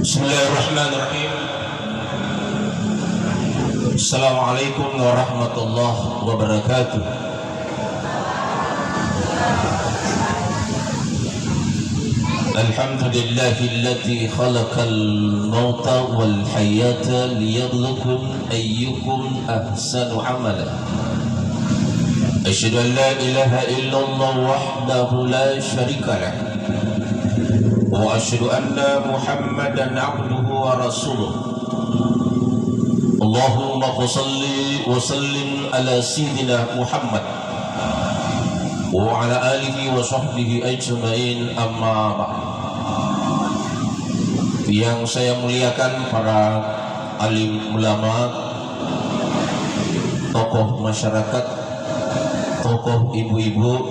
Bismillahirrahmanirrahim. Assalamualaikum warahmatullahi wabarakatuh. Alhamdulillahilladzi khalaqal mauta wal hayata liyabluwakum ayyukum ahsanu amala. Asyhadu an la ilaha illallah wahdahu la syarika lah. Wa asyhadu anna Muhammadan abduhu wa rasuluh. Allahumma shalli wa sallim ala sayyidina Muhammad wa ala alihi wa sahbihi ajma'in, amma ba'd. Yang saya muliakan para alim ulama, tokoh masyarakat, tokoh ibu-ibu,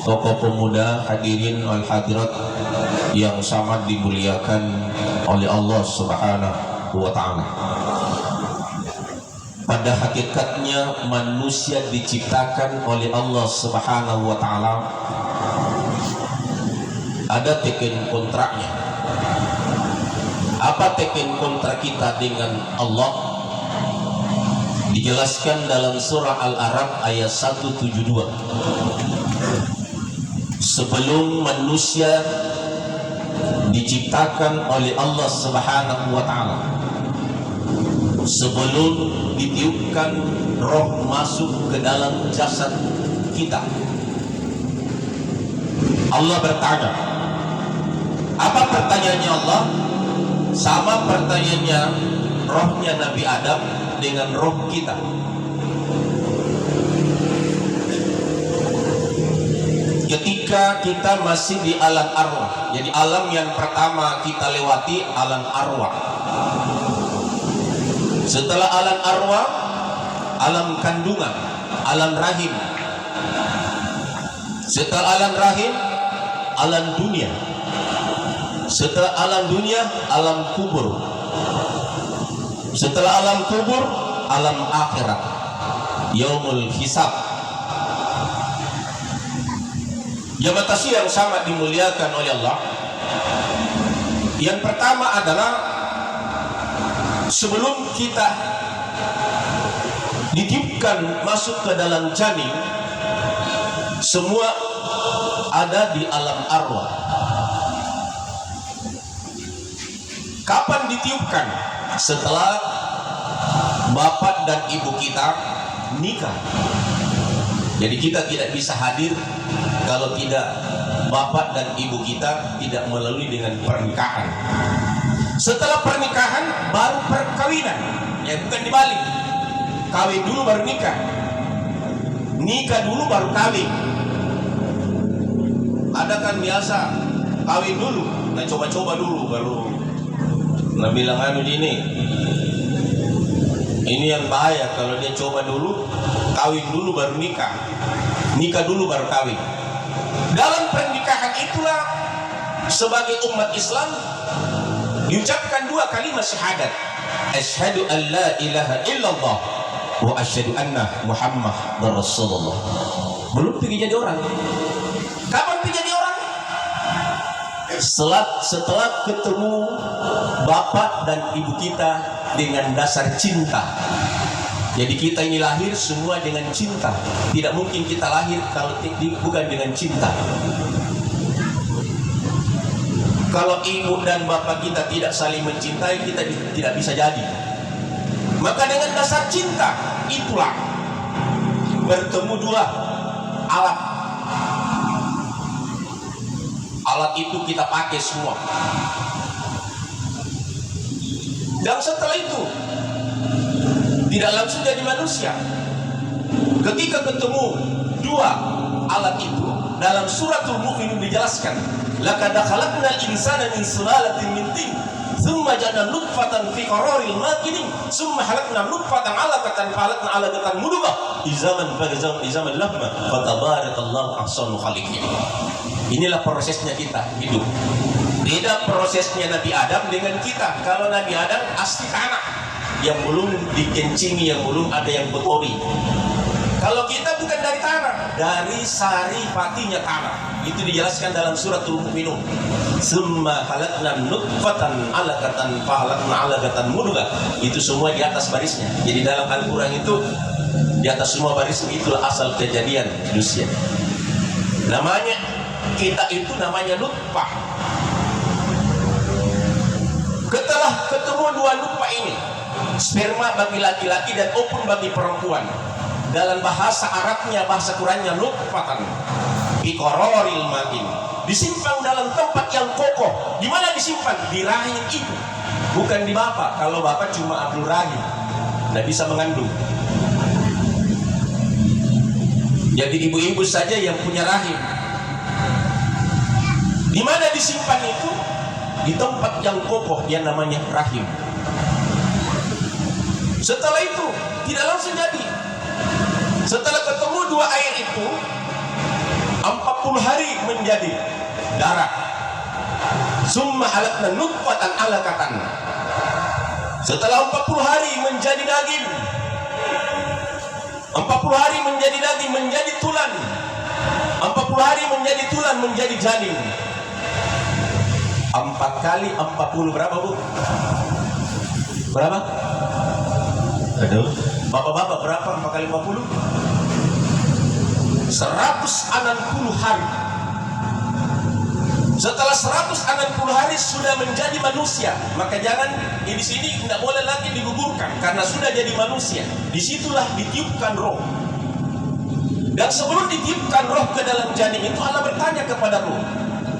tokoh pemuda, hadirin wal hadirat yang sangat dimuliakan oleh Allah Subhanahu wa ta'ala. Pada hakikatnya manusia diciptakan oleh Allah Subhanahu wa ta'ala, ada teken kontraknya. Apa teken kontrak kita dengan Allah? Dijelaskan dalam surah Al-A'raf ayat 172. Sebelum manusia diciptakan oleh Allah Subhanahu wa ta'ala, sebelum ditiupkan roh masuk ke dalam jasad kita, Allah bertanya. Apa pertanyaannya Allah? Sama pertanyaannya rohnya Nabi Adam dengan roh kita. Ketika kita masih di alam arwah, jadi alam yang pertama kita lewati alam arwah. Setelah alam arwah, alam kandungan, alam rahim. Setelah alam rahim, alam dunia. Setelah alam dunia, alam kubur. Setelah alam kubur, alam akhirat, yaumul hisab. Jamaah yang sangat dimuliakan oleh Allah. Yang pertama adalah sebelum kita ditiupkan masuk ke dalam janin, semua ada di alam arwah. Kapan ditiupkan? Setelah bapak dan ibu kita nikah. Jadi kita tidak bisa hadir kalau tidak bapak dan ibu kita tidak melalui dengan pernikahan. Setelah pernikahan baru perkawinan, ya bukan dibalik. Kawin dulu baru nikah, nikah dulu baru kawin. Ada kan biasa kawin dulu, nah coba-coba dulu baru. Nah bilang anu ini yang bahaya kalau dia coba dulu, kawin dulu baru nikah, nikah dulu baru kawin. Dalam pernikahan itulah sebagai umat Islam diucapkan dua kalimat syahadat. Asyhadu an la ilaha illallah wa asyhadu anna Muhammadar Rasulullah. Belum pergi jadi orang. Kapan pergi jadi orang? Setelah ketemu bapak dan ibu kita dengan dasar cinta. Jadi kita ini lahir semua dengan cinta. Tidak mungkin kita lahir kalau bukan dengan cinta. Kalau ibu dan bapak kita tidak saling mencintai, kita tidak bisa jadi. Maka dengan dasar cinta itulah bertemu dua alat. Alat itu kita pakai semua. Dan setelah itu tidak langsung jadi manusia. Ketika ketemu dua alat itu, dalam suratul Mu'minun dijelaskan, laqad khalaqnal insana min sulalatin min tin, thumma ja'alna nutfatan fi qararin makin, thumma khalaqna nutfatan 'alaqatan fa khalaqna 'alaqatan mudghah, izaman lahma, fa tabarakallahu ahsanul khaliqin. Inilah prosesnya kita hidup. Beda prosesnya Nabi Adam dengan kita. Kalau Nabi Adam asli tanah yang belum dikencingi, yang belum ada yang kotori. Kalau kita bukan dari tanah, dari sari patinya tanah. Itu dijelaskan dalam suratul Mu'minun. Summa khalaqna nutfatan 'alaqatan fa khalaqna 'alaqatan mudghah. Itu semua di atas barisnya. Jadi dalam Al-Qur'an itu di atas semua baris itulah asal kejadian manusia. Namanya kita itu namanya nutfah. Setelah ketemu dua nutfah ini, sperma bagi laki-laki dan ovum bagi perempuan. Dalam bahasa Arabnya, bahasa Qurannya nutfatan bi qararil ma'in. Disimpan dalam tempat yang kokoh. Di mana disimpan? Di rahim ibu. Bukan di bapak. Kalau bapak cuma abdul rahim, tidak bisa mengandung. Jadi ibu-ibu saja yang punya rahim. Di mana disimpan itu? Di tempat yang kokoh, yang namanya rahim. Setelah itu tidak langsung jadi. Setelah ketemu dua air itu, 40 hari menjadi darah. Summa halaqna nutfatan 'alaqatan. Setelah 40 hari menjadi daging. 40 hari menjadi daging, menjadi tulang. 40 hari menjadi tulang, menjadi janin. 4 kali 40 berapa, Bu? Berapa? Aduh, bapak-bapak berapa 4 kali 40? 160 hari. Setelah 160 hari sudah menjadi manusia, maka jangan di sini tidak boleh lagi digugurkan karena sudah jadi manusia. Disitulah ditiupkan roh. Dan sebelum ditiupkan roh ke dalam janin itu, Allah bertanya kepada roh,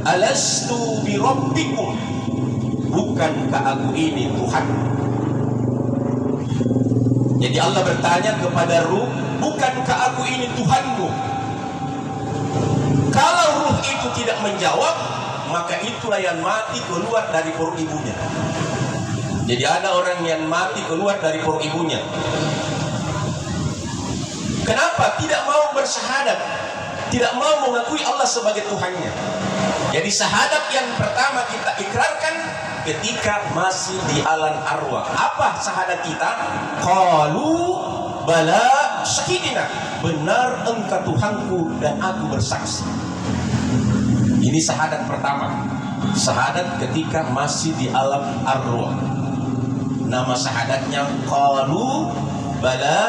alastu bi rabbikum, bukankah aku ini Tuhan? Jadi Allah bertanya kepada ruh, bukankah aku ini Tuhanmu? Kalau ruh itu tidak menjawab, maka itulah yang mati keluar dari perut ibunya. Jadi ada orang yang mati keluar dari perut ibunya. Kenapa? Tidak mau bersyahadat, tidak mau mengakui Allah sebagai Tuhannya. Jadi syahadat yang pertama kita ikrarkan ketika masih di alam arwah. Apa syahadat kita? Qalu bala syahidina, benar engkau Tuhanku dan aku bersaksi. Ini syahadat pertama. Syahadat ketika masih di alam arwah. Nama syahadatnya qalu bala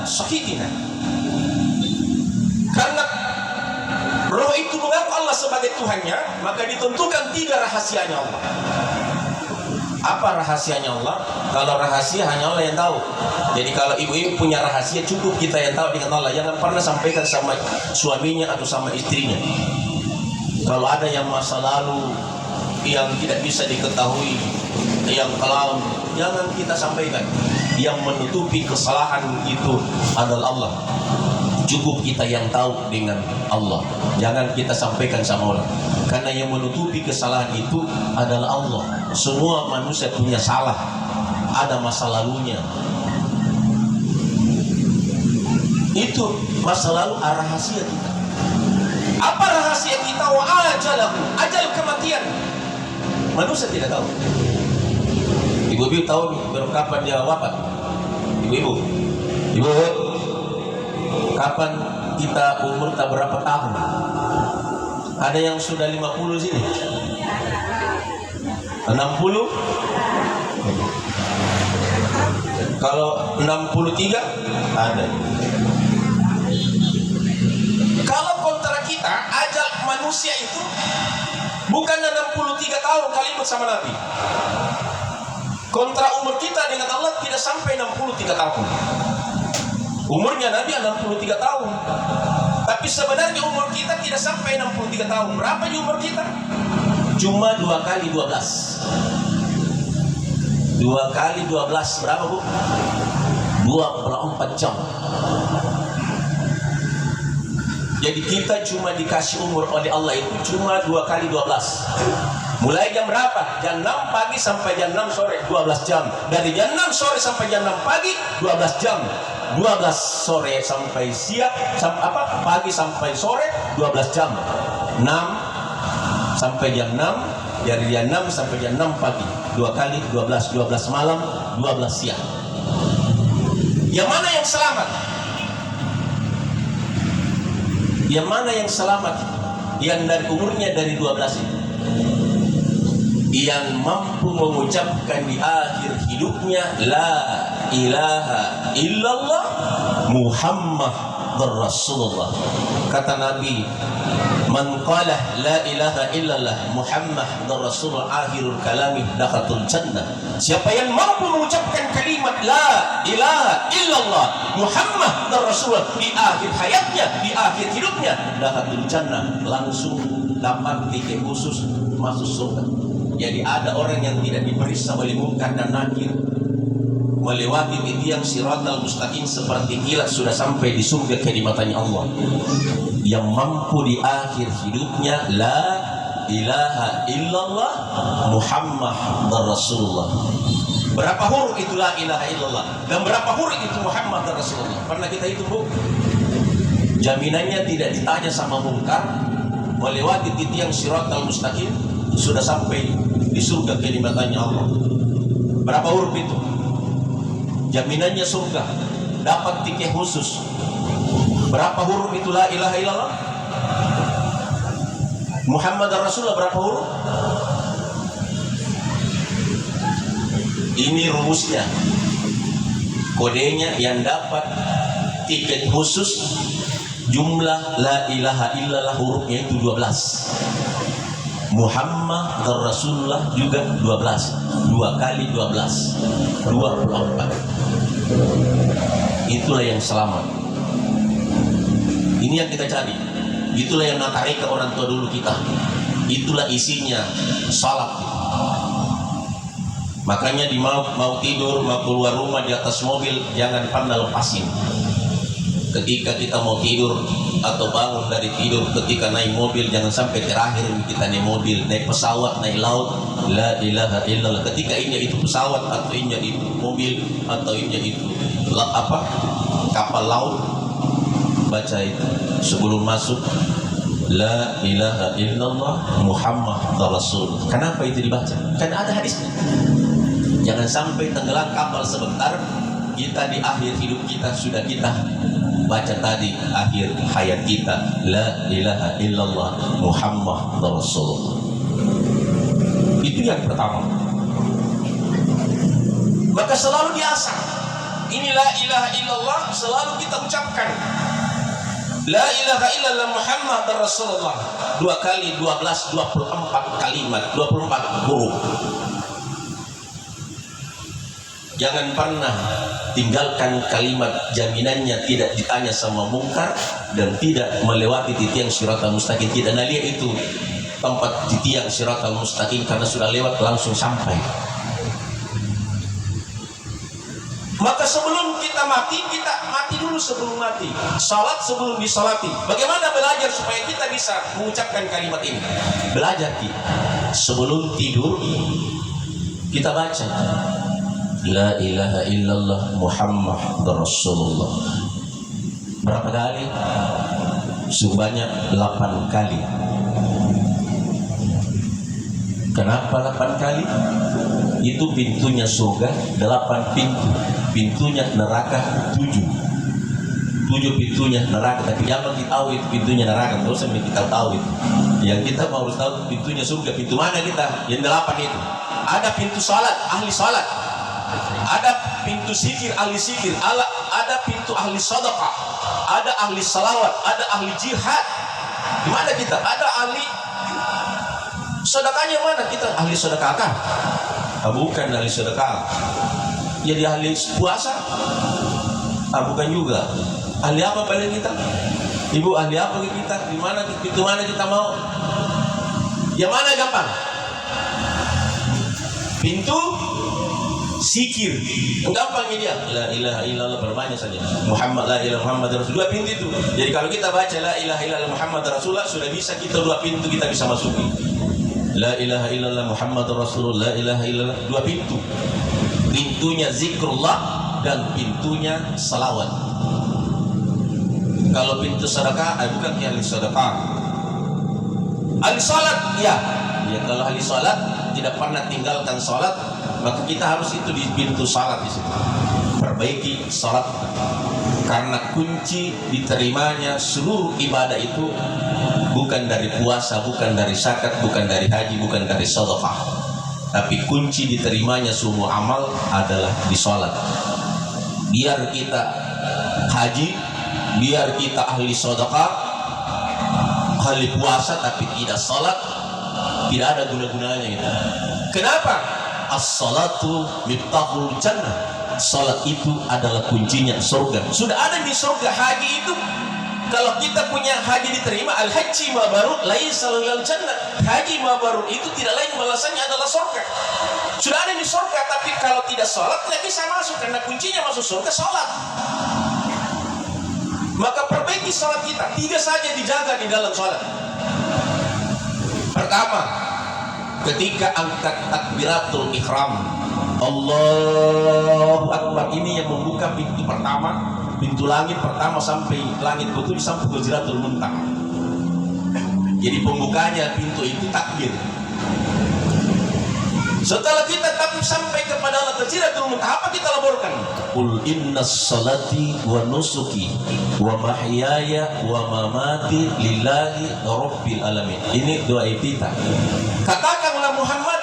syahidina. Karena roh itu mengaku Allah sebagai Tuhannya, maka ditentukan 3 rahasianya Allah. Apa rahasianya Allah? Kalau rahasia hanya Allah yang tahu. Jadi kalau ibu-ibu punya rahasia, cukup kita yang tahu dengan Allah. Jangan pernah sampaikan sama suaminya atau sama istrinya. Kalau ada yang masa lalu yang tidak bisa diketahui, yang kelam, jangan kita sampaikan. Yang menutupi kesalahan itu adalah Allah. Cukup kita yang tahu dengan Allah. Jangan kita sampaikan sama orang. Karena yang menutupi kesalahan itu adalah Allah. Semua manusia punya salah, ada masa lalunya. Itu masa lalu rahasia kita. Apa rahasia kita? Wa ajalahu, ajal kematian. Manusia tidak tahu. Ibu-ibu tahu kapan dia wafat? Ibu-ibu, kapan kita umur tak berapa tahun? Ada yang sudah 50 sini? 60? Kalau 63? Ada. Kalau kontra kita, ajal manusia itu bukan 63 tahun kalimat sama Nabi. Kontra umur kita dengan Allah tidak sampai 63 tahun. Umurnya Nabi 63 tahun. Tapi sebenarnya umur kita tidak sampai 63 tahun. Berapa umur kita? Cuma 2 kali 12. 2 kali 12 berapa, Bu? 24 jam. Jadi kita cuma dikasih umur oleh Allah itu cuma 2 kali 12. Mulai jam berapa? Jam 6 pagi sampai jam 6 sore, 12 jam. Dari jam 6 sore sampai jam 6 pagi, 12 jam. 12 sore sampai siang, pagi sampai sore, 12 jam. 6 sampai jam 6, dari jam 6 sampai jam 6 pagi. 2 kali 12, 12 malam, 12 siang. Yang mana yang selamat? Yang mana yang selamat? Yang dari umurnya dari 12 itu, yang mampu mengucapkan di akhir hidupnya la ilaha illallah Muhammad Rasulullah. Kata Nabi, man qala la ilaha illallah Muhammad Rasulullah akhirul kalami dakhatul jannah. Siapa yang mampu mengucapkan kalimat la ilaha illallah Muhammad Rasulullah di akhir hayatnya, di akhir hidupnya, dakhatul jannah, langsung dapat tiket khusus masuk surga. Jadi ada orang yang tidak diperiksa oleh munkar dan nakir, melewati tiang siratal mustaqim seperti kilat sudah sampai di surga kenikmatannya Allah. Yang mampu di akhir hidupnya la ilaha illallah Muhammad Rasulullah. Berapa huruf itu la ilaha illallah dan berapa huruf itu Muhammad Rasulullah? Pernah kita hitung, Bu? Jaminannya tidak ditanya sama munkar, melewati tiang siratal mustaqim sudah sampai di surga kenikmatannya Allah. Berapa huruf itu? Jaminannya surga, dapat tiket khusus. Berapa huruf itu la ilaha illallah Muhammad Rasulullah? Berapa huruf? Ini rumusnya, kodenya. Yang dapat tiket khusus, jumlah la ilaha illallah hurufnya itu 12. Muhammad Rasulullah juga 12. 2 kali 12, 24. Itulah yang selamat. Ini yang kita cari. Itulah yang natari ke orang tua dulu kita. Itulah isinya salat. Makanya di mau tidur, mau keluar rumah, di atas mobil, jangan pernah lepasin. Ketika kita mau tidur atau bangun dari tidur, ketika naik mobil, jangan sampai terakhir kita naik mobil, naik pesawat, naik laut, la ilaha illallah. Ketika injak itu pesawat atau injak itu mobil atau injak itu kapal laut, baca itu sebelum masuk, la ilaha illallah Muhammad Rasul. Kenapa itu dibaca? Kan ada hadisnya. Jangan sampai tenggelam kapal sebentar, kita di akhir hidup kita sudah kita baca tadi akhir hayat kita la ilaha illallah Muhammad Rasulullah. Itu yang pertama. Maka selalu diasah ini la ilaha illallah, selalu kita ucapkan la ilaha illallah Muhammad Rasulullah 2 kali 12, 24 kalimat, 24 huruf. Jangan pernah tinggalkan kalimat, jaminannya tidak ditanya sama mungkar dan tidak melewati tiang siratal mustaqim. Tidak nalia itu tempat di tiang siratal mustaqim karena sudah lewat langsung sampai. Maka sebelum kita mati dulu sebelum mati. Salat sebelum disalati. Bagaimana belajar supaya kita bisa mengucapkan kalimat ini? Belajar kita. Sebelum tidur kita baca la ilaha illallah Muhammad Rasulullah. Berapa kali? Sebanyak 8 kali. Kenapa 8 kali? Itu pintunya surga 8 pintu. Pintunya neraka 7. 7 pintunya neraka. Tapi jangan kita tahu itu pintunya neraka. Terus kita tahu itu. Yang kita mau harus tahu pintunya surga. Pintu mana kita? Yang 8 itu. Ada pintu salat, ahli salat. Ada pintu zikir, ahli zikir. Ada pintu ahli sedekah. Ada ahli salawat. Ada ahli jihad. Di mana kita? Ada ahli sedekahnya mana kita? Ahli sedekah kan? Bukan ahli sedekah. Jadi ahli puasa? Bukan juga. Ahli apa paling kita? Ibu ahli apa kita? Di mana? Pintu mana kita mau? Yang mana gampang? Pintu zikir. Gampang ini dia. La ilaha illallah berbanyak saja. Muhammad la ilaha Muhammad Rasulullah. 2 pintu itu. Jadi kalau kita baca la ilaha illallah Muhammad Rasulullah, sudah bisa kita 2 pintu kita bisa masuki. La ilaha illallah Muhammad Rasulullah, la ilaha illallah 2 pintu. Pintunya zikrullah dan pintunya salawat. Kalau pintu sedekah, bukan ahli sedekah. Ahli salat, ya. Ya kalau ahli salat tidak pernah tinggalkan salat, maka kita harus itu di pintu salat di situ. Perbaiki salat. Karena kunci diterimanya seluruh ibadah itu bukan dari puasa, bukan dari zakat, bukan dari haji, bukan dari sedekah, tapi kunci diterimanya semua amal adalah di sholat. Biar kita haji, biar kita ahli sedekah, ahli puasa, tapi tidak sholat, tidak ada guna-gunanya itu. Kenapa? As-salatu miftahul jannah. Salat itu adalah kuncinya surga. Sudah ada di surga haji itu. Kalau kita punya haji diterima, al-haji mabrur laisa lil jannah. Haji mabrur itu tidak lain balasannya adalah surga. Sudah ada di surga, tapi kalau tidak salat tidak bisa masuk, karena kuncinya masuk surga salat. Maka perbaiki salat kita. 3 saja dijaga di dalam salat. Pertama, ketika angkat takbiratul ihram, Allahu Akbar, ini yang membuka pintu pertama, pintu langit pertama sampai langit betul sampai ke Sidratul Muntaha. Jadi pembukanya pintu itu takbir. Setelah kita takbir sampai kepada Allah Sidratul Muntaha, apa kita laporkan? Qul inna salati wa nusuki wa mahyaya wa mamati lillahi rabbil alamin. Ini doa kita. Katakanlah Muhammad,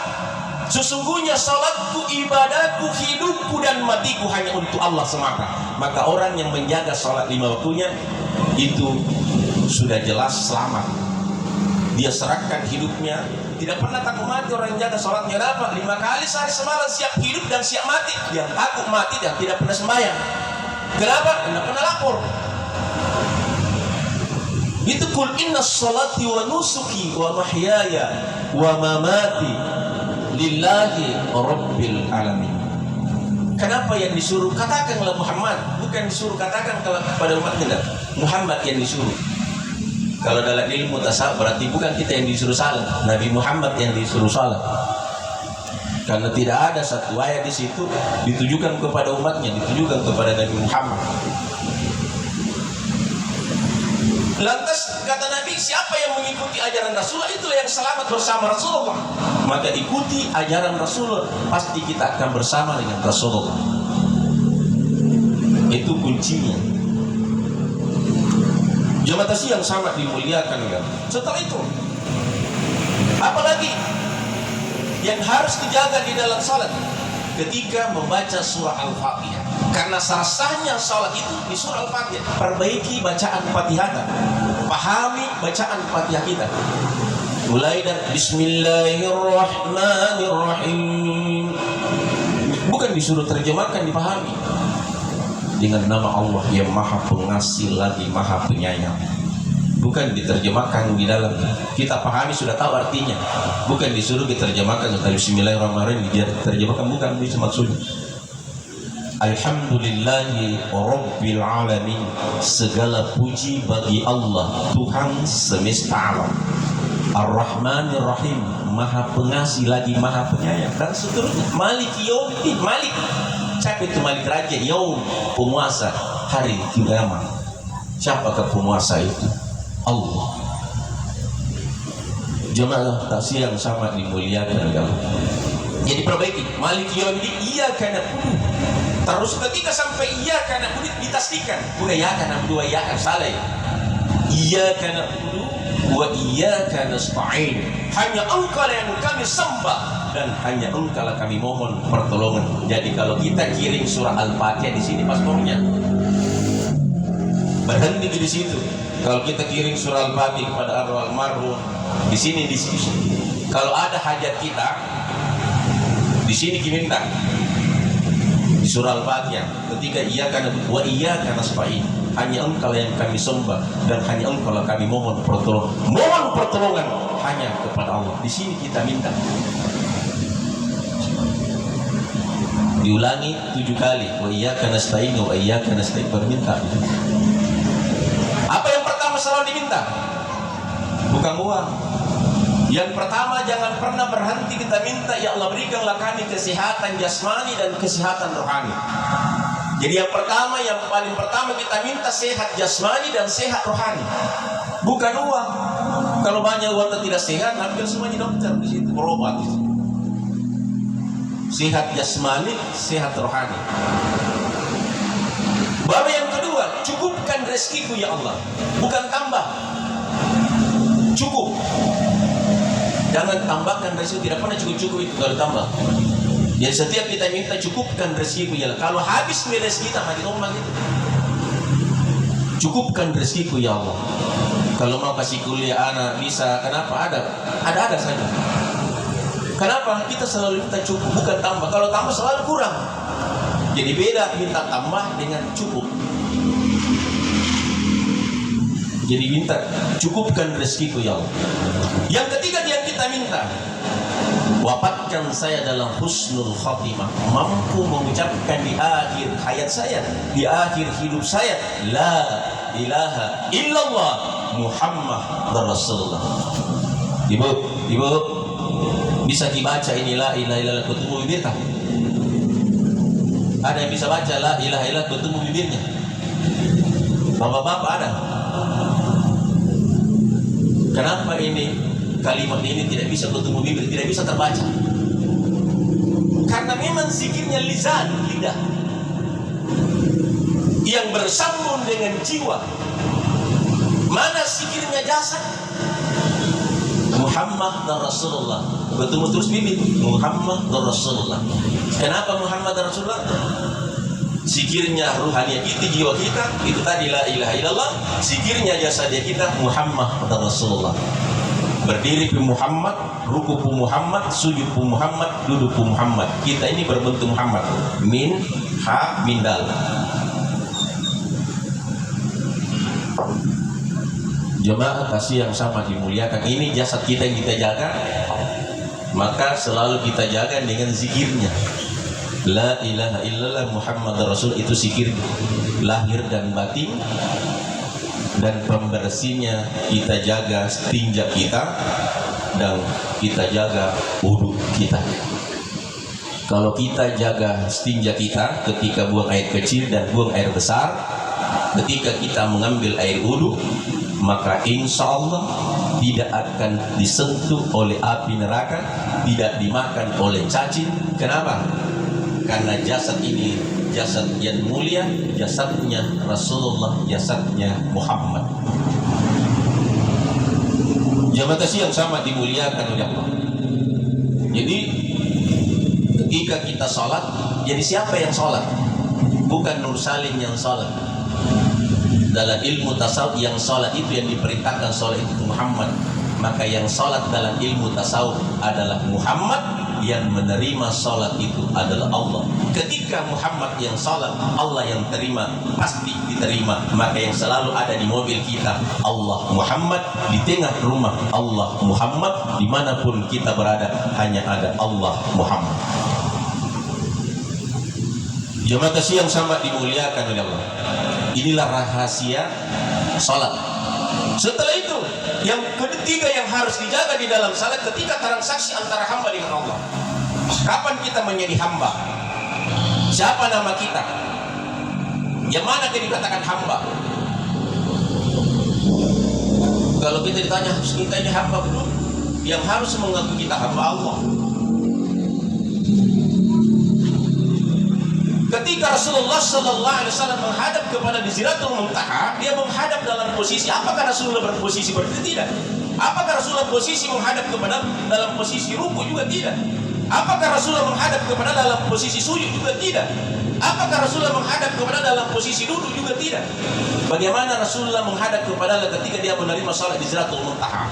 sesungguhnya salatku, ibadahku, hidupku dan matiku hanya untuk Allah semata. Maka orang yang menjaga salat 5 waktunya itu sudah jelas selamat. Dia serahkan hidupnya, tidak pernah takut mati. Orang yang jaga salatnya apa? 5 kali sehari semalam siap hidup dan siap mati. Yang takut mati dan tidak pernah sembahyang. Kenapa? Tidak pernah lapor. Itu kul inna salati wa nusuki wa mahyaya wa mamati lillahi rabbil alamin. Kenapa yang disuruh? Katakanlah Muhammad, bukan disuruh katakan kepada umatnya. Muhammad yang disuruh. Kalau dalam ilmu tasawuf berarti bukan kita yang disuruh salat, Nabi Muhammad yang disuruh salat. Karena tidak ada satu ayat di situ ditujukan kepada umatnya, ditujukan kepada Nabi Muhammad. Lantas kata Nabi, siapa yang mengikuti ajaran Rasulullah itulah yang selamat bersama Rasulullah. Maka ikuti ajaran Rasulullah, pasti kita akan bersama dengan Rasulullah. Itu kuncinya. Jemaah yang sangat dimuliakan kan. Setelah itu, apalagi yang harus dijaga di dalam salat? Ketika membaca surah Al-Fatihah. Karena sah-sahnya salat itu di surah Al-Fatihah. Perbaiki bacaan Fatihah. Pahami bacaan Fatihah kita. Mulai dari Bismillahirrahmanirrahim. Bukan disuruh terjemahkan, dipahami. Dengan nama Allah yang Maha Pengasih lagi Maha Penyayang. Bukan diterjemahkan di dalam, kita pahami sudah tahu artinya. Bukan disuruh diterjemahkan tentang Bismillahirrahmanirrahim diterjemahkan, bukan itu maksudnya. Alhamdulillahi Rabbil Alamin. Segala puji bagi Allah, Tuhan semesta alam. Ar-Rahmanir Rahim, Maha Pengasih lagi Maha Penyayang, dan seterusnya. Malik Yaumiddin, Malik, siapa itu Malik? Raja, Yaum, penguasa hari kiamat. Siapakah penguasa itu? Allah. Jemaah taksir yang sama dimuliakan Allah. Jadi perbaiki Malik Yaumiddin, iyyaka na'budu. Terus ketika sampai iyyaka na'budu ditasdikan, bukan iyyaka na'budu wa iyyaka salah. Iyyaka na'budu wa iyyaka nasta'in. Hanya Engkau yang kami sembah dan hanya Engkau yang kami mohon pertolongan. Jadi kalau kita kirim surah Al-Fatihah di sini paspornya. Berhenti di situ. Kalau kita kirim surah Al-Fatihah kepada arwah almarhum, di sini diskusi. Kalau ada hajat kita, di sini diminta di surah Al-Fatihah. Ketika iyyaka na'budu wa iyyaka nasta'in, hanya Engkau yang kami sembah dan hanya Engkau yang kami mohon pertolongan. Mohon pertolongan hanya kepada Allah. Di sini kita minta. Diulangi 7 kali. Wa iyyaka nasta'in wa iyyaka nasta'in, berminta. Apa yang pertama selalu diminta? Bukan uang. Yang pertama, jangan pernah berhenti kita minta, ya Allah berikanlah kami kesehatan jasmani dan kesehatan rohani. Jadi yang pertama, yang paling pertama kita minta sehat jasmani dan sehat rohani. Bukan uang. Kalau banyak uang dan tidak sehat, hampir semuanya dokter di situ berobat. Sehat jasmani, sehat rohani. Baru yang kedua, rezekiku ya Allah, bukan tambah. Cukup. Jangan tambahkan rezeki, tidak pernah cukup-cukup itu kalau tambah. Jadi setiap kita minta cukupkan rezekiku ya Allah. Kalau habis rezeki kita mati ngomong gitu. Cukupkan rezekiku ya Allah. Kalau mau kasih kuliah anak bisa, kenapa ada saja. Kenapa kita selalu minta cukup bukan tambah? Kalau tambah selalu kurang. Jadi beda minta tambah dengan cukup. Jadi minta cukupkan rezekiku ya Allah. Yang ketiga yang kita minta, wafatkan saya dalam husnul khatimah, mampu mengucapkan di akhir hayat saya, di akhir hidup saya, la ilaha illallah Muhammad Rasulullah. Ibu bisa dibaca ini la ilaha illallah ketemu bibir tak? Ada yang bisa baca la ilaha illallah ketemu bibirnya? Bapak-bapak ada? Kenapa ini kalimat ini tidak bisa ketemu bibir, tidak bisa terbaca? Karena memang zikirnya lisan, lidah yang bersambung dengan jiwa. Mana zikirnya jasad? Muhammad dan Rasulullah. Bertemu terus bibir Muhammad dan Rasulullah. Kenapa Muhammad dan Rasulullah? Zikirnya ruhani kita, jiwa kita itu tadi la ilaha illallah. Zikirnya jasad kita Muhammad dan Rasulullah. Berdiri pu Muhammad, ruku pu Muhammad, sujud pu Muhammad, duduk pu Muhammad. Kita ini berbentuk Muhammad. Min, ha, min, dal. Jemaah kasih yang sama dimuliakan, ini jasad kita yang kita jaga, maka selalu kita jaga dengan zikirnya. La ilaha illallah Muhammad Rasul, itu zikir lahir dan batin. Dan pembersihnya kita jaga tinja kita dan kita jaga wudu kita. Kalau kita jaga tinja kita ketika buang air kecil dan buang air besar, ketika kita mengambil air wudu, maka insya Allah tidak akan disentuh oleh api neraka, tidak dimakan oleh cacing. Kenapa? Karena jasad ini jasad yang mulia, jasadnya Rasulullah, jasadnya Muhammad. Jamaah kasih yang sama dimuliakan oleh Allah. Jadi ketika kita sholat, jadi siapa yang sholat? Bukan Nur Salim yang sholat. Dalam ilmu tasawuf yang sholat itu yang diperintahkan sholat itu Muhammad. Maka yang sholat dalam ilmu tasawuf adalah Muhammad, yang menerima sholat itu adalah Allah. Ketika Muhammad yang sholat, Allah yang terima, pasti diterima. Maka yang selalu ada di mobil kita Allah Muhammad, di tengah rumah Allah Muhammad, dimanapun kita berada hanya ada Allah Muhammad. Jemaah kasih yang sama dimuliakan oleh Allah. Inilah rahasia sholat. Setelah itu, yang ketiga yang harus dijaga di dalam salat ketika transaksi antara hamba dengan Allah. Kapan kita menjadi hamba? Siapa nama kita? Yang mana kita dikatakan hamba? Kalau kita ditanya kita ini hamba betul, yang harus mengaku kita hamba Allah. Ketika Rasulullah SAW menghadap kepada Sidratul Muntaha, dia menghadap dalam posisi, apakah Rasulullah berposisi berdiri? Tidak. Apakah Rasulullah posisi menghadap kepada dalam posisi ruku? Juga tidak. Apakah Rasulullah menghadap kepada dalam posisi sujud? Juga tidak. Apakah Rasulullah menghadap kepada dalam posisi duduk? Juga tidak. Bagaimana Rasulullah menghadap kepada Allah ketika dia menerima salat di Sidratul Muntaha?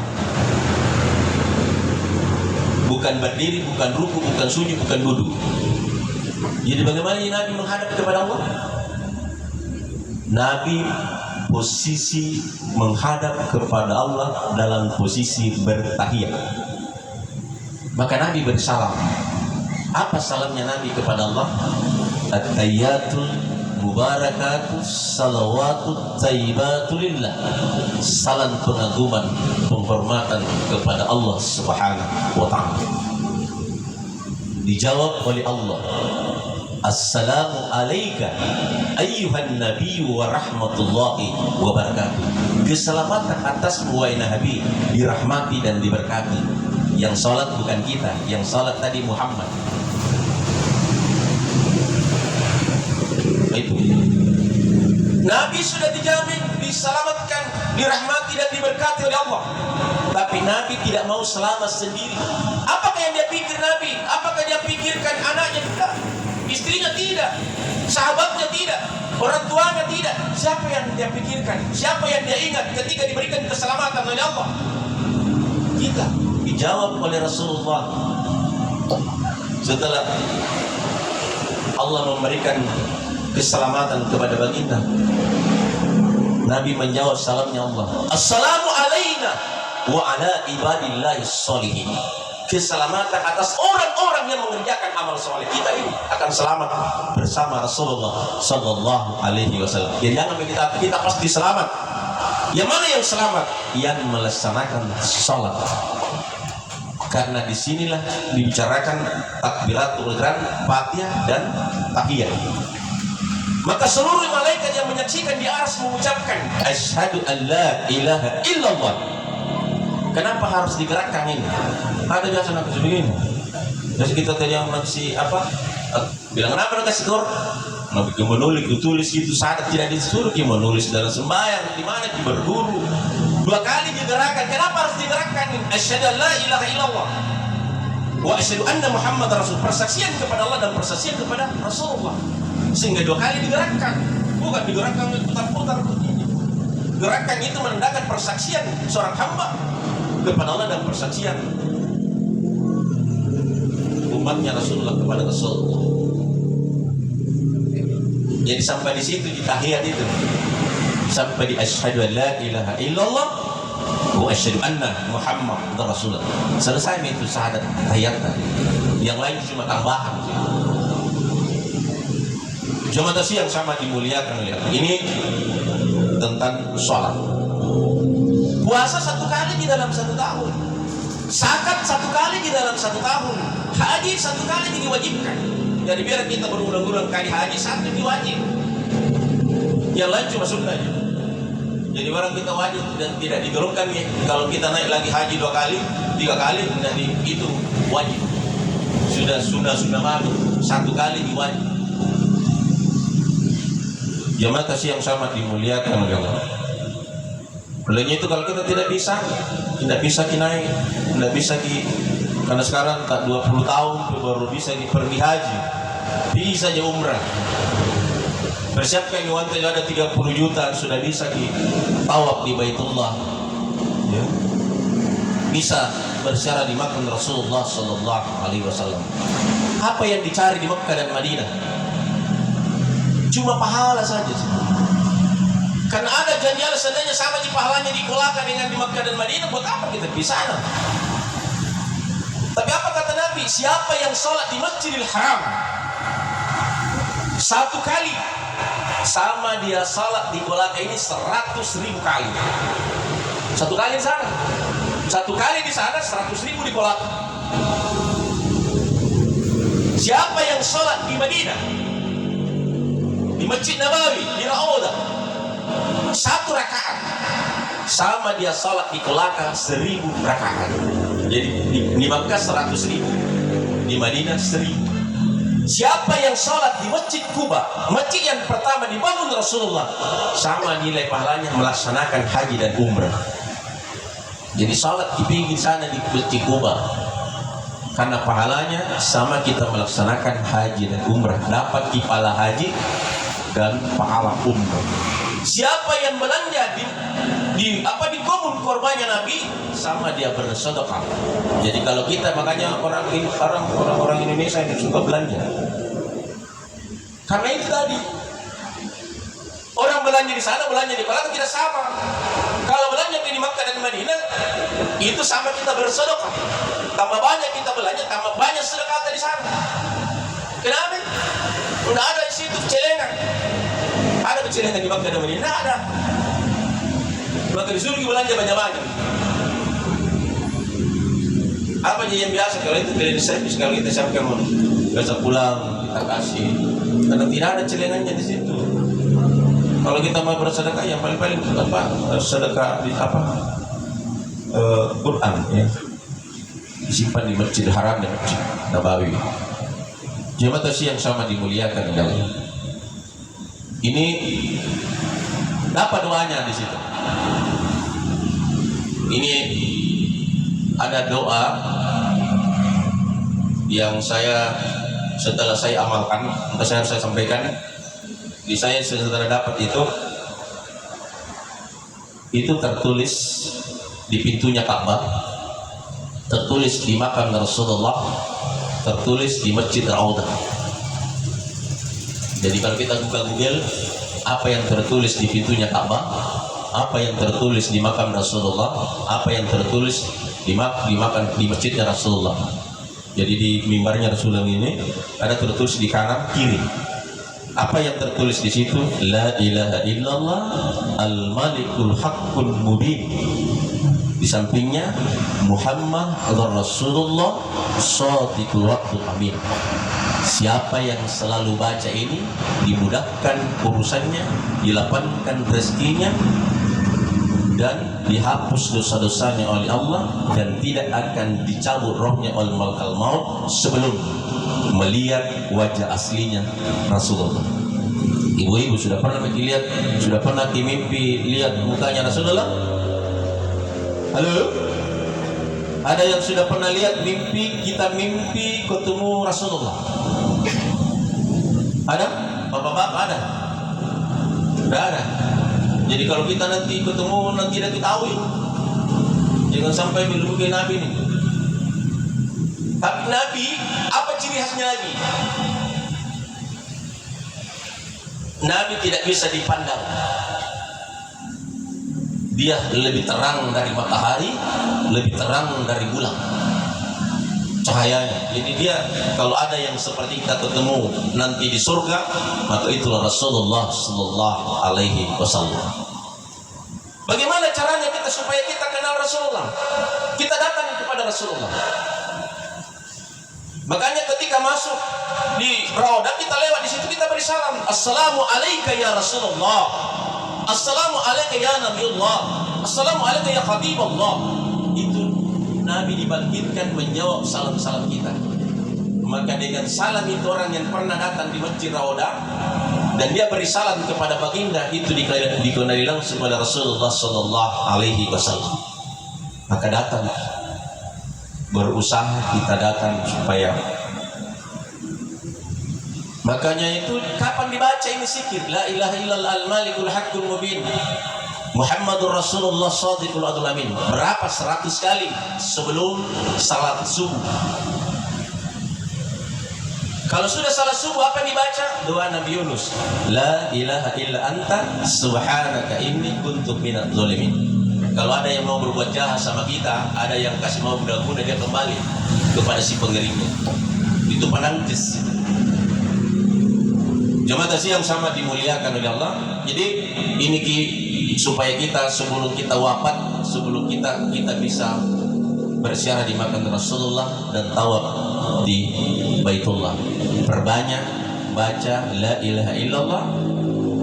Bukan berdiri, bukan ruku, bukan sujud, bukan duduk. Jadi bagaimana Nabi menghadap kepada Allah? Nabi posisi menghadap kepada Allah dalam posisi bertahiyat. Maka Nabi bersalam. Apa salamnya Nabi kepada Allah? At-tayyatul mubarakatus salawatut tayyibatul lillah. Salam pengagungan, penghormatan kepada Allah Subhanahu wa ta'ala. Dijawab oleh Allah, Assalamu alaika ayyuhan nabiyyu wa rahmatullahi wa barakatuh. Keselamatan atasmu wahai Nabi, dirahmati dan diberkati. Yang salat bukan kita, yang salat tadi Muhammad. Itu. Nabi sudah dijamin diselamatkan, dirahmati dan diberkati oleh Allah. Tapi Nabi tidak mau selamat sendiri. Apakah yang dia pikir Nabi? Apakah dia pikirkan anaknya? Tidak. Istrinya tidak. Sahabatnya tidak. Orang tuanya tidak. Siapa yang dia pikirkan? Siapa yang dia ingat ketika diberikan keselamatan oleh Allah? Kita. Dijawab oleh Rasulullah. Setelah Allah memberikan keselamatan kepada baginda, Nabi menjawab salamnya Allah, Assalamu alaina wa ala ibadillahi sholihin. Keselamatan atas orang-orang yang mengerjakan amal soleh. Kita ini akan selamat bersama Rasulullah Sallallahu Alaihi Wasallam. Jadi jangan kita pasti selamat. Yang mana yang selamat? Yang melaksanakan sholat. Karena disinilah dibicarakan takbiratul ihram, Fatihah dan tahiyat. Maka seluruh malaikat yang menyaksikan di arsy mengucapkan asyhadu an la ilaha illallah. Kenapa harus digerakkan ini? Ada biasa nak begini. Terus kita tadi yang masih apa? Bilang kenapa nak kasih skor? Nabi menulis, tulis gitu saat tidak disuruh dia menulis dalam sembahyang di mana dia berguru. 2 kali digerakkan. Kenapa harus digerakkan? Asyhadu an la ilaha illallah wa asyhadu anna Muhammad rasul. Persaksian kepada Allah dan persaksian kepada Rasulullah. Sehingga 2 kali digerakkan. Bukan digerakkan putar-putar begini. Gerakan itu menandakan persaksian seorang hamba kepada Allah dan persaksian umatnya Rasulullah kepada Rasulullah. Jadi sampai di situ di tahiyat itu, sampai di asyhadu an la ilaha illallah wa asyhadu anna Muhammad rasulullah. Selesai itu syahadat tahiyat. Yang lain cuma tambahan. Jemaah yang sama dimuliakan oleh Allah. Ini tentang sholat. Puasa 1 kali di dalam 1 tahun. Zakat 1 kali di dalam 1 tahun. Haji 1 kali diwajibkan. Jadi biar kita berulang-ulang kali haji 1 diwajib. Yang lain cuma sunnah aja. Jadi barang kita wajib dan tidak digolongkan ya. Kalau kita naik lagi haji 2 kali, 3 kali tidak dihitung wajib. Sudah sunnah malu 1 kali diwajib. Jamaah yang sama dimuliakan oleh Allah. Olehnya itu kalau kita tidak bisa naik, tidak bisa karena sekarang tak 20 tahun baru bisa pergi haji, bisa aja umrah. Persiapkan uang ada 30 juta sudah bisa tawaf di Baitullah, ya. Bisa berziarah di makam Rasulullah Sallallahu Alaihi Wasallam. Apa yang dicari di Makkah dan Madinah? Cuma pahala saja. Karena ada janji Allah seandainya sama di pahalanya dikolakan dengan di Makkah dan Madinah, buat apa kita di sana? Tapi apa kata Nabi? Siapa yang sholat di Masjidil Haram 1 kali, sama dia sholat di kolaka ini 100.000 kali. 1 kali di sana, 1 kali di sana 100.000 di kolaka. Siapa yang sholat di Madinah, di Masjid Nabawi, di Raudah 1 rakaat, sama dia sholat di kolaka 1000 rakaat. Jadi di Makkah 100.000, di Madinah 1000. Siapa yang sholat di Masjid Kuba, masjid yang pertama dibangun Rasulullah, sama nilai pahalanya melaksanakan haji dan umrah. Jadi sholat di pinggir sana di Masjid Kuba, karena pahalanya sama kita melaksanakan haji dan umrah, dapat pahala haji dan pahala umrah. Siapa yang belanja di kebun korbannya Nabi, sama dia bersedekah. Jadi kalau kita, makanya orang Indonesia yang suka belanja, karena itu tadi orang belanja di sana, belanja di Palaka tidak sama. Kalau belanja di Makkah dan Madinah itu sama kita bersedekah. Tambah banyak kita belanja, tambah banyak sedekah di sana. Kenapa? Udah ada di situ celengan. Ada kecelengan di Makkah dan Madinah, ada. Maka disuruh belanja banyak-banyak. Apa aja yang biasa, kalau itu cleaning service, kalau kita siapkan mau biasa pulang kita kasih, karena tidak ada celengannya di situ. Kalau kita mau bersedekah, yang paling-paling sedekah di Quran, ya, disimpan di Masjid Haram dan Masjid Nabawi. Jemaah yang sama dimuliakan Allah. Ini Apa doanya di situ? Ini ada doa yang setelah saya amalkan, saya sampaikan. Di saya setelah dapat itu tertulis di pintunya Ka'bah, tertulis di makam Rasulullah, tertulis di Masjid Raudah. Jadi kalau kita buka Google, apa yang tertulis di pintunya Ka'bah, apa yang tertulis di makam Rasulullah, apa yang tertulis di masjidnya Rasulullah. Jadi di mimbarnya Rasulullah ini ada tertulis di kanan kiri. Apa yang tertulis di situ? La ilaha illallah al-malikul haqqul mubin. Di sampingnya Muhammad Rasulullah shadiqul wa'dul amin. Siapa yang selalu baca ini dimudahkan urusannya, dilapangkan rezekinya, dan dihapus dosa-dosanya oleh Allah, dan tidak akan dicabut rohnya oleh malakal maut sebelum melihat wajah aslinya Rasulullah. Ibu-ibu sudah pernah mimpi lihat mukanya Rasulullah? Halo? Ada yang sudah pernah lihat mimpi ketemu Rasulullah? Ada? Bapak-bapak ada? Tidak ada. Jadi kalau kita nanti ketemu, nanti kita tahu ya. Jangan sampai melukai Nabi ini. Tapi Nabi, apa ciri khasnya Nabi? Nabi tidak bisa dipandang. Dia lebih terang dari matahari, lebih terang dari bulan cahayanya. Jadi dia, kalau ada yang seperti kita ketemu nanti di surga, maka itulah Rasulullah sallallahu alaihi wasallam. Bagaimana caranya kita supaya kita kenal Rasulullah? Kita datang kepada Rasulullah. Makanya ketika masuk di Raudah, kita lewat di situ, kita beri salam. Assalamu alayka ya Rasulullah. Assalamu alayka ya Nabiullah. Assalamu alayka ya Habibullah. Itu Nabi dibangkitkan menjawab salam-salam kita. Maka dengan salam itu, orang yang pernah datang di Masjid Raudah dan dia beri salam kepada baginda, itu dikenali langsung kepada Rasulullah sallallahu alaihi wasallam. Maka datang, berusaha kita datang supaya. Makanya itu kapan dibaca ini zikir la ilaha illallah al-malikul haqqul mubin Muhammadur Rasulullah shadiqul wa'dul amin. Berapa? 100 kali sebelum salat subuh. Kalau sudah salat subuh, apa yang dibaca? Doa Nabi Yunus, la ilaha illa anta subhanaka inni kuntu minadz zalimin. Kalau ada yang mau berbuat jahat sama kita, ada yang kasih mau mudah-mudah, dia kembali kepada si pengeringnya. Itu penangkis. Jemaah yang sama dimuliakan oleh Allah. Jadi ini supaya kita sebelum kita wafat, sebelum kita bisa berziarah di makam Rasulullah dan tawaf di Baitullah, perbanyak baca la ilaha illallah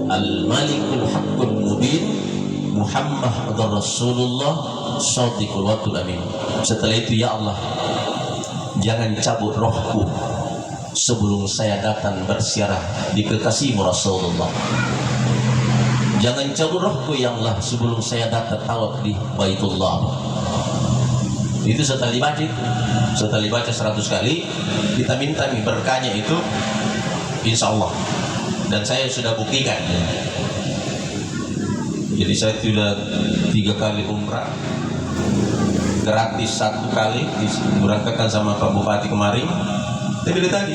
al-malikul haqqul mubin Muhammad Rasulullah shadiqul wa'dul amin. Setelah itu, ya Allah, jangan cabut rohku sebelum saya datang berziarah di kekasihmu Rasulullah. Jangan cabut rohku ya Allah sebelum saya datang tawaf di Baitullah. Itu setelah dibaca 100 kali, kita minta berkahnya itu, insya Allah. Dan saya sudah buktikan. Jadi saya sudah 3 kali umrah, gratis 1 kali diberangkatkan sama Pak Bupati kemarin. Tapi dari tadi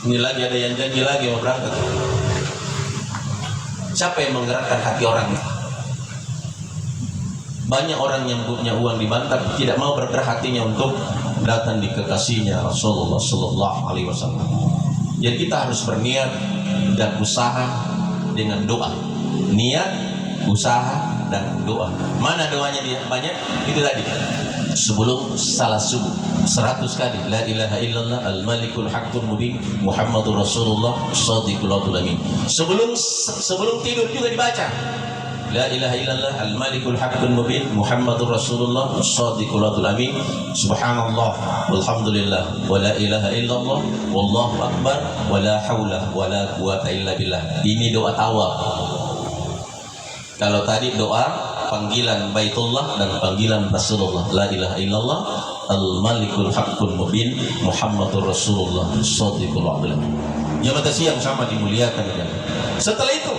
ini lagi ada yang janji lagi mau berangkat. Siapa yang menggerakkan hati orang? Banyak orang yang punya uang di Banten tidak mau bergerak hatinya untuk datang di kekasihnya Rasulullah sallallahu alaihi wasallam. Jadi kita harus berniat dan usaha dengan doa. Niat, usaha, dan doa. Mana doanya dia? Banyak. Itu tadi. Sebelum salat subuh 100 kali la ilaha illallah al-malikul haqqul mubin Muhammadur Rasulullah shadiqul wa'dul amin. Sebelum tidur juga dibaca La ilaha illallah al-malikul haqqul mubin Muhammadur Rasulullah shadiqul amin. Subhanallah walhamdulillah wa la ilaha illallah wallahu akbar wa la haula wa la quwata illa billah. Ini doa tawaf. Kalau tadi doa panggilan Baitullah dan panggilan Rasulullah, la ilaha illallah al-malikul haqqul mubin Muhammadur Rasulullah shadiqul amin. Jamaah siang sama dimuliakan ya. Setelah itu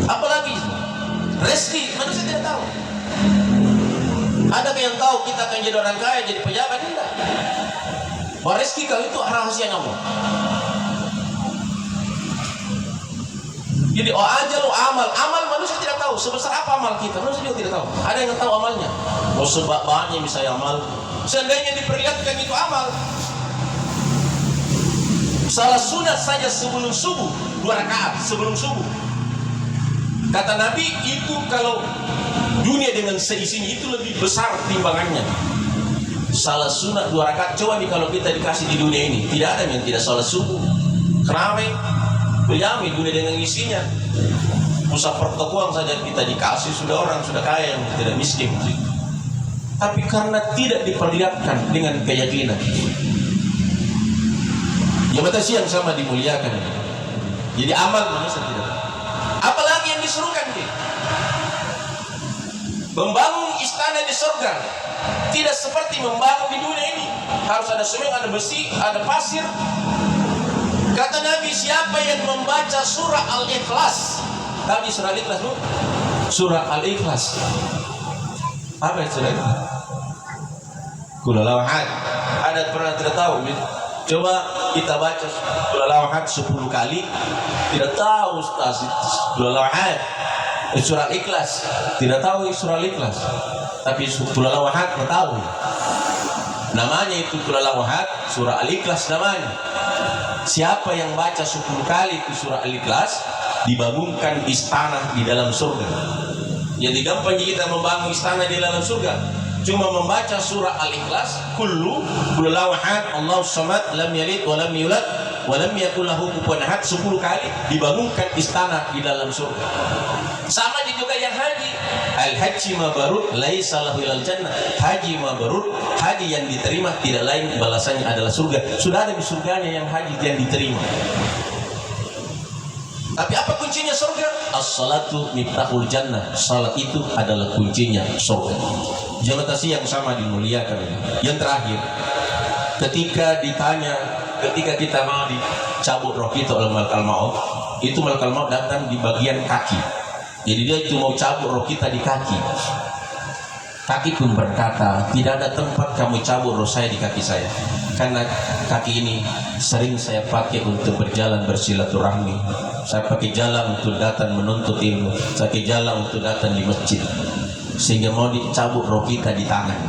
apalagi rezeki manusia tidak tahu. Ada yang tahu kita akan jadi orang kaya, jadi pejabat? Tidak. Bahwa rezeki kau itu rahasia Allah. Jadi ajal amal manusia tidak tahu sebesar apa amal kita, manusia juga tidak tahu. Ada yang tahu amalnya. Oh sebab banyak misalnya amal, seandainya diperlihatkan itu amal. Salah sunat saja sebelum subuh 2 rakaat sebelum subuh. Kata Nabi itu kalau dunia dengan seisinya itu lebih besar timbangannya. Salah sunat 2 rakaat. Coba nih kalau kita dikasih di dunia ini, tidak ada yang tidak salat subuh. Keramai, bejami dunia dengan isinya. Pusat pertokoan saja kita dikasih, sudah orang sudah kaya yang tidak miskin. Tapi karena tidak diperlihatkan dengan keyakinan. Jamaah siang sama dimuliakan. Jadi amal manusia tidak. Apalagi yang disuruhkan dia? Membangun istana di surga. Tidak seperti membangun di dunia ini. Harus ada semen, ada besi, ada pasir. Kata Nabi, siapa yang membaca surah Al-Ikhlas? Tadi surah Al-Ikhlas bu? Surah Al-Ikhlas. Apa itu surah itu? Kulalawahat. Ada pernah tidak tahu? Coba kita baca Kulalawahat 10 kali. Tidak tahu Ustaz Kulalawahat surah Ikhlas. Tidak tahu surah Ikhlas. Tapi Kulalawahat tahu. Namanya itu Kulalawahat surah Al-Ikhlas namanya. Siapa yang baca 10 kali itu surah Al-Ikhlas, dibangunkan istana di dalam surga. Jadi gampang kita membangun istana di dalam surga. Cuma membaca surah Al-Ikhlas, kullu ahad, Allahu samad, lam yalid wa lam yulad wa lam yakul lahu kufuwan ahad 10 kali dibangunkan istana di dalam surga. Sama juga yang haji. Al-haji mabrur laisa lahu ilal jannah. Haji mabrur, haji yang diterima tidak lain balasannya adalah surga. Sudah ada di surganya yang haji yang diterima. Tapi apa kuncinya surga? As-salatu miftahul jannah. Salat itu adalah kuncinya surga. Jamaah yang sama dimuliakan. Yang terakhir, ketika kita mau dicabut roh kita oleh malakal maut, itu malakal maut datang di bagian kaki. Jadi dia itu mau cabut roh kita di kaki. Kaki pun berkata, tidak ada tempat kamu cabut roh saya di kaki saya. Karena kaki ini sering saya pakai untuk berjalan bersilaturahmi. Saya pakai jalan untuk datang menuntut ilmu. Saya pakai jalan untuk datang di masjid. Sehingga mau dicabut roh kita di tangan.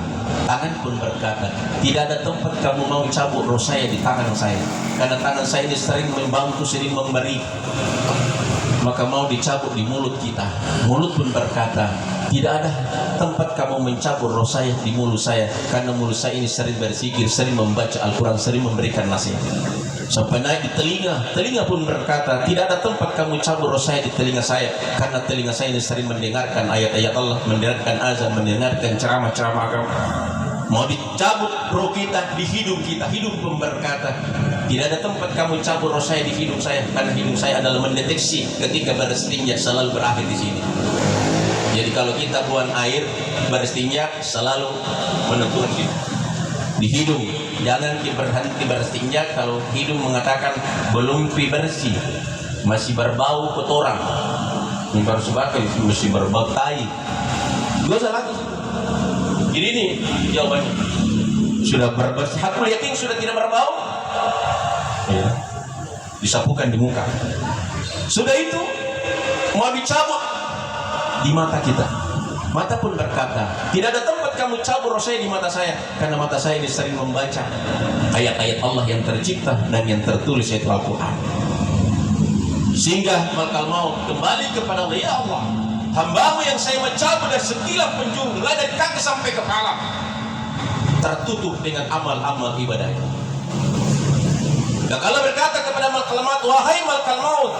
Tangan pun berkata, tidak ada tempat kamu mau cabut roh saya di tangan saya. Karena tangan saya ini sering membantu, sering memberi. Maka mau dicabut di mulut kita. Mulut pun berkata, tidak ada tempat kamu mencabut roh saya di mulut saya. Karena mulut saya ini sering berzikir, sering membaca Al-Quran, sering memberikan nasihat. Sampai naik di telinga. Telinga pun berkata, tidak ada tempat kamu cabut roh saya di telinga saya. Karena telinga saya ini sering mendengarkan ayat-ayat Allah, mendengarkan azan, mendengarkan ceramah-ceramah agama. Mau dicabut roh kita di hidung kita. Hidung pun berkata, tidak ada tempat kamu cabut roh saya di hidung saya. Karena hidung saya adalah mendeteksi ketika beristinja selalu berakhir di sini. Jadi kalau kita buang air beristinja selalu menentukan di hidung. Jangan berhenti beristinja kalau hidung mengatakan belum bersih, masih berbau kotoran. Ini baru sebagai masih berbau tai. Gak usah lagi. Jadi ini jawabannya. Sudah bersih, hakul yakin sudah tidak berbau. Ya. Disapukan di muka. Sudah itu mau dicabut di mata kita. Mata pun berkata, tidak ada tempat kamu cabut roh saya di mata saya. Karena mata saya ini sering membaca ayat-ayat Allah yang tercipta dan yang tertulis yaitu Al-Quran. Sehingga malakal maut kembali kepada Allah, ya Allah, hambamu yang saya mencabut dari sekilas penjuru, mulai dari kaki sampai kepala, tertutup dengan amal-amal ibadahnya. Dan Allah berkata kepada malakal maut, wahai malakal maut,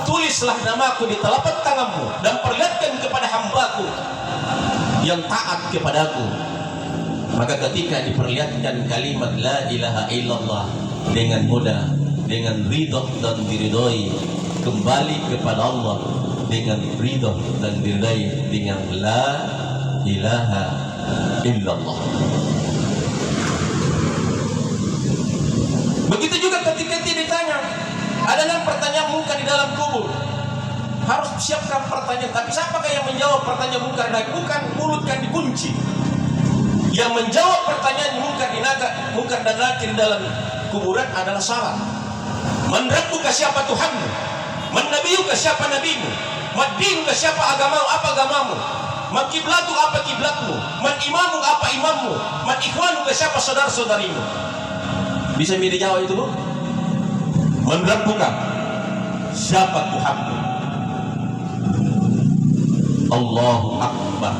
tulislah namaku di telapak tanganmu dan perlihatkan kepada hambaku yang taat kepadaku. Maka ketika diperlihatkan kalimat la ilaha illallah dengan mudah, dengan ridho dan diridhoi, kembali kepada Allah dengan ridho dan diridhoi dengan la ilaha illallah. Begitu juga ketika ditanya, ada yang pertanyaan munkar di dalam kubur. Harus siapkan pertanyaan, tapi siapakah yang menjawab pertanyaan munkar? Bukan mulut kan dikunci. Yang menjawab pertanyaan munkar dan nakir di dalam kuburan adalah syarat. Man rabbuka, siapa Tuhanmu? Man nabiyuka, siapa nabimu? Man dinuka, siapa agamamu, apa agamamu? Man kiblatu, apa kiblatmu? Man imamu, apa imammu? Man ikhwanuka, siapa saudara-saudarimu? Bisa dijawab itu, Bu? Man rabbuka, siapa Tuhanmu? Allahu Akbar.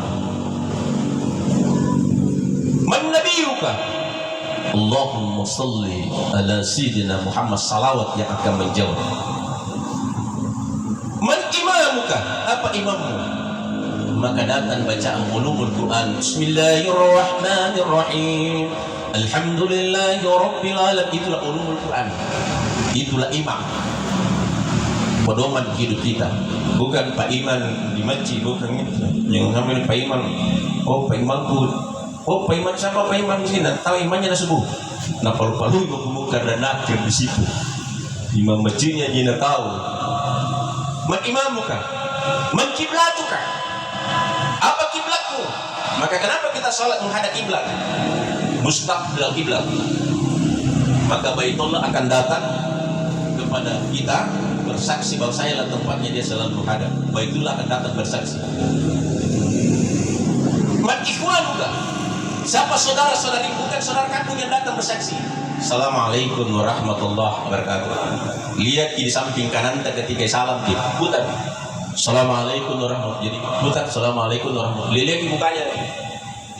Man nabiyuka, Allahumma salli ala Sayyidina Muhammad, salawat yang akan menjawab. Man imamuka, apa imammu? Maka datang bacaan ulumul Quran. Bismillahirrahmanirrahim. Alhamdulillahi rabbil alamin. Itulah ulumul Quran. Itulah imam. Pedoman hidup kita. Bukan Pak Iman di masjid, bukan itu. Yang sampai Pak Iman. Oh, Pak Iman pun. Oh, Pak Iman siapa Pak Iman di sini? Tahu imannya dah subuh. Nah, palu-palu muka dan nakir di situ. Imam masjidnya dia nak tahu. Man imamuka, man kiblatuka. Apa kiblatmu? Maka kenapa kita salat menghadap kiblat? Mustaqbil kiblat. Maka Baitullah akan datang kepada kita bersaksi bahwa saya lah tempatnya dia selalu menghadap. Baitullah akan datang bersaksi. Man ikhwanuka, siapa saudara-saudari? Bukan saudara kandung yang datang bersaksi. Assalamualaikum warahmatullahi wabarakatuh. Lihat di samping kanan ketika salam dia putar. Assalamualaikum warahmatullahi wabarakatuh. Jadi putar Assalamualaikum warahmatullahi wabarakatuh. Lihat di mukanya.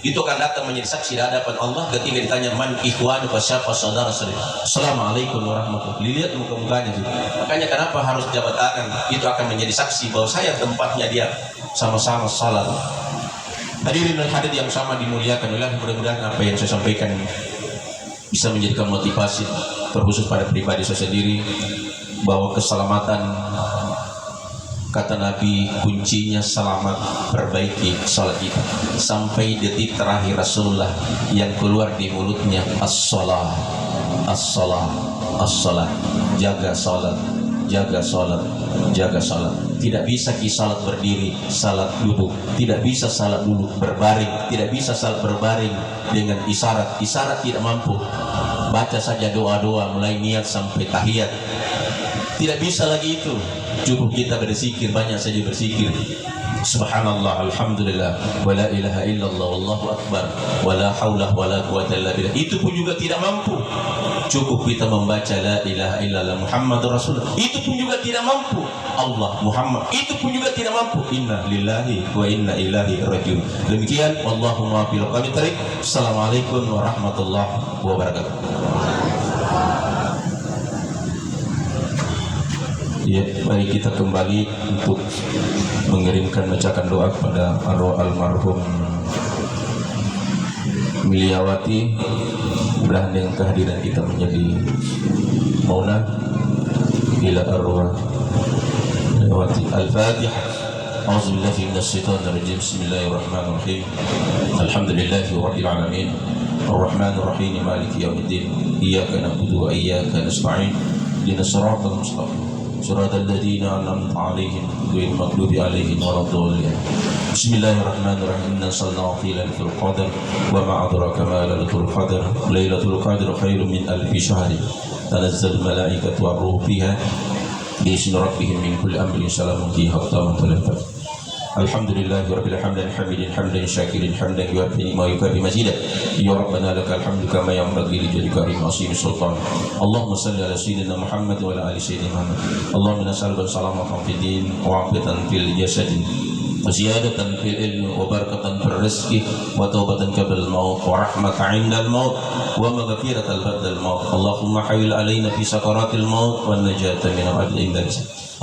Itu akan datang menjadi saksi di hadapan Allah ketika ditanya man ikhwanuka, siapa saudara-saudari. Assalamualaikum warahmatullahi wabarakatuh. Lihat muka-mukanya itu. Makanya kenapa harus jabat tangan? Itu akan menjadi saksi bahwa saya tempatnya dia, sama-sama salat. Hadirin dan hadirat yang sama dimuliakan oleh Allah, mudah-mudahan apa yang saya sampaikan bisa menjadikan motivasi terkhusus pada pribadi saya sendiri bahwa keselamatan, kata Nabi, kuncinya selamat, perbaiki salat kita sampai detik terakhir Rasulullah yang keluar di mulutnya as-salat, as-salat, as-salat. Jaga salat, jaga salat, jaga salat. Tidak bisa salat berdiri, salat duduk. Tidak bisa salat duduk berbaring. Tidak bisa salat berbaring dengan isyarat. Isyarat tidak mampu. Baca saja doa-doa mulai niat sampai tahiyat. Tidak bisa lagi itu. Cukup kita berzikir, banyak saja berzikir. Subhanallah, alhamdulillah, wa la ilaha illallah, wallahu akbar, wa la hawla wa la quwwata illa billah. Itu pun juga tidak mampu. Cukup kita membaca la ilaha illallah Muhammadur Rasulullah. Itu pun juga tidak mampu. Allah Muhammad. Itu pun juga tidak mampu. Inna lillahi wa inna ilaihi rajiun. Demikian, wallahu muwaffiq. Assalamualaikum warahmatullahi wabarakatuh. Ya, mari kita kembali untuk mengirimkan bacakan doa kepada arwah almarhum Miliawati. Mudah-mudahan dengan kehadiran kita menjadi mauna ila arwah Miliawati. Al-Fatihah. A'udzubillahi minasyaitonir rajim. Bismillahirrahmanirrahim. Alhamdulillahi rabbil alamin. Ar-Rahmanir Rahim. Maliki yaumiddin. Iyyaka na'budu wa iyyaka nasta'in. Ihdinas siratal mustaqim. Suratul ladzina an'amta 'alaihim ghairil maghdubi 'alaihim waladdallin. Bismillahirrahmanirrahim. Inna sallallahu fi lailatul qadar wa ma adraka ma lailatul qadar. Lailatul qadar khairun min alfi shahr. Tanazzalul malaikatu war-ruhu fiha bi'izni rabbihim min kulli amrin salamun hiya hatta matla'il fajr. Alhamdulillahi rabbil hamdan hamidin hamdan syakirin hamdan yuwaffi ma yukafi mazidah. Ya Rabbana lakal hamdu kama yanbaghi li jalika wa azimi sultan. Allahumma salli ala sayyidina Muhammad wa ala ali sayyidina Muhammad. Allahumma nas'aluka salamatan fid din wa 'afiyatan fil jasad wa ziyadatan fil ilmi wa barakatan fil rizqi wa taubatan qabla al-maut wa rahmatan 'inda al-maut wa maghfiratan ba'da al-maut. Allahumma hawil alaina fi sakaratil maut wa najatan min al-'adab.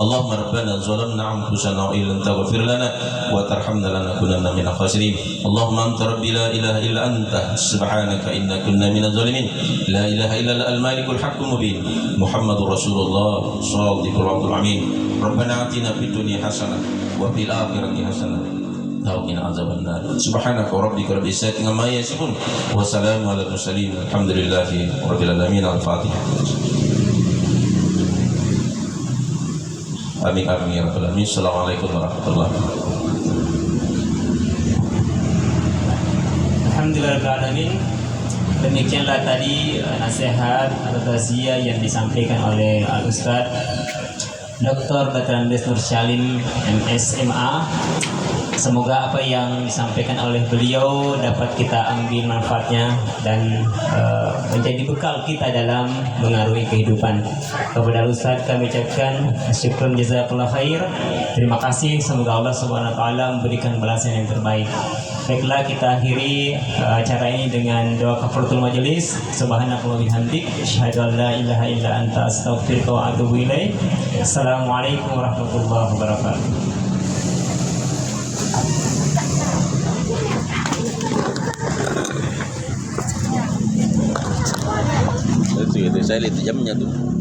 Allahumma rabbana zalamna anfusana wa illam taghfir lana wa tarhamna lanakunanna minal khasirin. Allahumma anta rabbi la ilaha illa anta subhanaka inna kunna minaz zalimin. La ilaha illa al-malikul haqqul mubin. Muhammadur Rasulullah shadiqul wa'dul amin. Rabbana atina fid dunya hasanah wa fil akhirati hasanah wa qina azabannar. Subhanaka rabbika rabbil izzati amma yasifun wa salamun alal mursalin. Alhamdulillahi rabbil alamin. Al-Fatihah. Amin amin ya rabbal alamin. Assalamualaikum warahmatullahi wabarakatuh. Alhamdulillahirabbil alamin. Demikianlah tadi nasihat atau tausiah yang disampaikan oleh Al-Ustaz Dr. Batrandes Nur Syalim MSMA. Semoga apa yang disampaikan oleh beliau dapat kita ambil manfaatnya dan menjadi bekal kita dalam mengarungi kehidupan. Kepada Ustaz kami ucapkan syukran jazakallah khair. Terima kasih, semoga Allah Subhanahu wa taala memberikan balasan yang terbaik. Baiklah, kita akhiri acara ini dengan doa kafaratul majelis. Subhanallahi wa bihamdik, asyhadu an la ilaha illa anta, astaghfiruka wa atubu ilaik. Assalamualaikum warahmatullahi wabarakatuh. Itu saya lihat jamnya tuh.